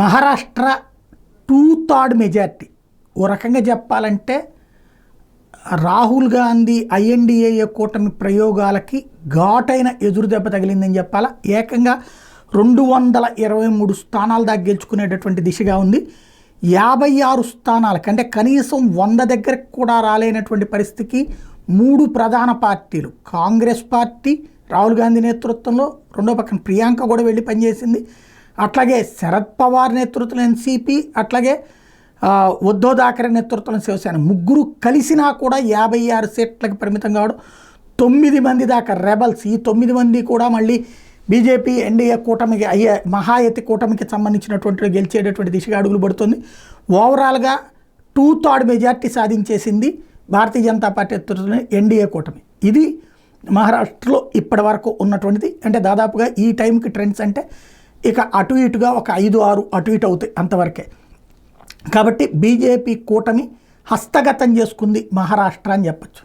Maharashtra 2/3 majority. ఓ రకంగా చెప్పాలంటే రాహుల్ గాంధీ ఐఎన్డిఏ కూటమి ప్రయోగాలకి ఘాటైన ఎదురుదెబ్బ తగిలిందని చెప్పాలా. ఏకంగా 223 స్థానాల దాకా గెలుచుకునేటటువంటి దిశగా ఉంది. 56 స్థానాలకి అంటే కనీసం 100 దగ్గరకు కూడా రాలేనటువంటి పరిస్థితికి 3 ప్రధాన పార్టీలు, కాంగ్రెస్ పార్టీ రాహుల్ గాంధీ నేతృత్వంలో, రెండో పక్కన ప్రియాంక కూడా వెళ్ళి పనిచేసింది, అట్లాగే శరద్ పవార్ నేతృత్వంలో ఎన్సీపీ, అట్లాగే ఉద్ధవ్ థాకరే నేతృత్వంలో శివసేన, ముగ్గురు కలిసినా కూడా 56 సీట్లకు పరిమితం కావడం. 9 మంది దాకా రెబల్స్, ఈ 9 మంది కూడా మళ్ళీ బీజేపీ ఎన్డీఏ కూటమికి మహాయతి కూటమికి సంబంధించినటువంటి గెలిచేటటువంటి దిశగా అడుగులు పడుతుంది. ఓవరాల్గా 2/3 మెజార్టీ సాధించేసింది భారతీయ జనతా పార్టీ నేతృత్వంలో ఎన్డీఏ కూటమి. ఇది మహారాష్ట్రలో ఇప్పటి వరకు ఉన్నటువంటిది. అంటే దాదాపుగా ఈ టైంకి ట్రెండ్స్ అంటే ఇక అటు ఇటుగా ఒక 5-6 అటు ఇటు అవుతాయి అంతవరకే. కాబట్టి బీజేపీ కూటమి హస్తగతం చేసుకుంది మహారాష్ట్ర అని చెప్పచ్చు.